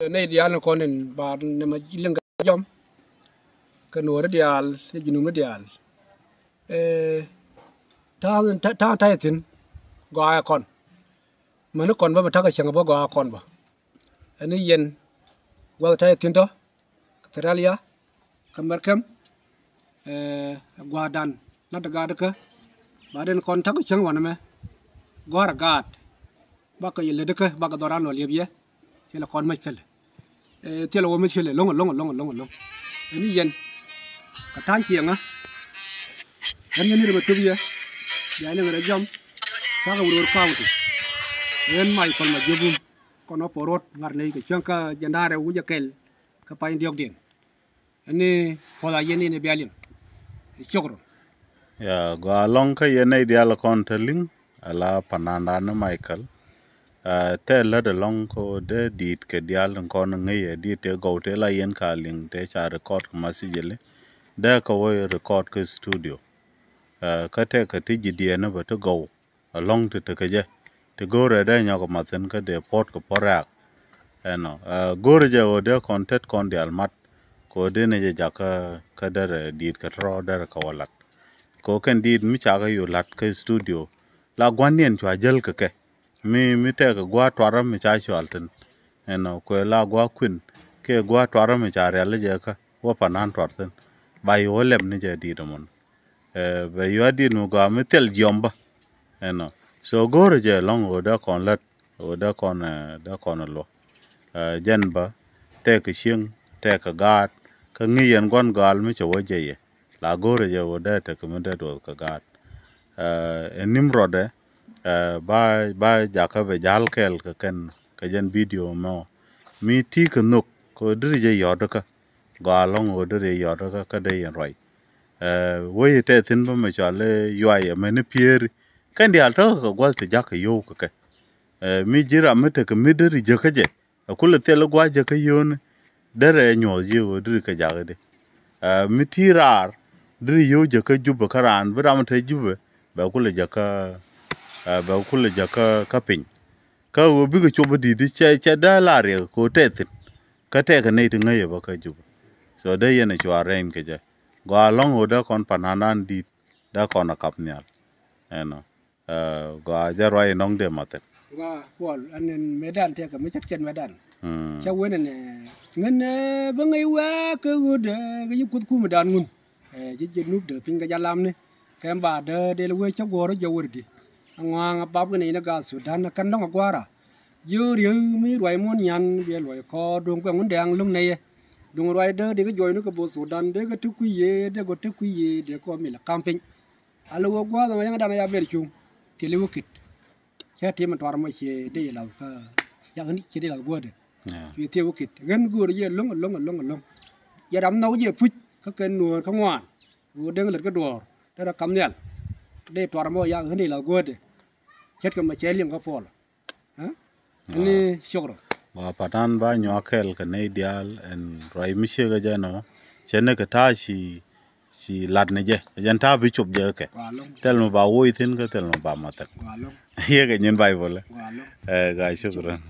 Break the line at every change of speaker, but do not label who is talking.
Nay dial na konen ba na majilang jom kanora dial jinuma dial ta yatin go aya kon mana kon ba ta ka changa ba go aya kon ba ani yen wa ta yatin to Australia kamar kam gwa dan na daga daka ba den kon ta ka changa wana me gora gat ba ka yele daka ba ka doran no liye ci la kon ma chele ci la wo ma chele long ani yen ka ta chiang á anh nhân đi mà chơi gì vậy nên người jam ta cái udah kau tu en mai kon ma jebum kono porot ngar nei ke changka jandare uja kel ka pain diok din ani pola yeni ne bialin chokro
ya go along ka yene dial konteling ala pananda na Michael te la de long ko de dit ke dial kon ngai di te go te la yen ka ling te cha record ma si jele de ko wo record ke studio ka te ka ti ji dia na ba to go along te ke je te go re de nya ko ma ten ka de port ko porak no go re je o de content kon dial mat ko de ne je jaka ka de dit ka ro de ka walat ko ken dit mi cha ga yu lat ke studio la gwanien chwa jel ke mi te ka gwa twara mi cha chwal ten no ko la gwa kwin ke gwa twara mi cha re le je ka wa panan twar ten bai wo lem ni je di mon be yo di no ga mi tel jomba no so go re je long o da kon lat o da kon lo jen ba te ka shing te ka gat ka ngi yen gon gal mi cho wo je ye la go re je o da te ka mi da do ka gat nimrode ba jaka be jal kel ka ken ka jen video mo mi ti ka nok ko dri je yodo ka ga long o dri yodo ka de yen roi wo te tin ba me chale yai me ne pier kan di alto ka gwal te jaka yo ka mi jira me te ka mi dri je ka je akula te lo gwa je ka yon dere nyo je o dri ka jaga de mi tirar dri yo je ka juba karan bra ma te juba ba kula jaka ba kula jaka kapin ka wo bi ga choba di che da la re ko te tin ka te ka nei tinga ye ba ka juba so de ye ne chwa ren ke je go long o da kon pananan di da kon kap nyal no go ja roi nong de mate
ga wal anen medan te ka mi chak chen medan cha wena ne ngen ba ngai wa ka gude ga yukut ku medan ngun je nup de pinga jalam ne kem ba de le we cha goro je wurdi angwang bab ni na ga Sudan kan dong gwara yu mi roi mon yan be loi ko dong ko ngun dang lung nei dung roi de ga joy no ko bo Sudan de ga tu ku ye de go tu ku ye de ko mi la camping alo gwa da yang da ya ber chung ti le wukit cha ti man twar ma che de la ka ya ni che de la go de ti ti wukit gen go ye long ya dam nau ye puch ka ken nuo ka ngwan go de le ka dor da kam nyal de twar mo ya ni la go de chet ka ma che liang ka pol ni shukro
wa patan ba nyo kel ka nei dial en roi mi che ga jano chene ka ta si lad ne je jan ta bi chup je ke tel no ba wo ithin ka tel no ba ma tak ye ga nyen bai bole ga shukran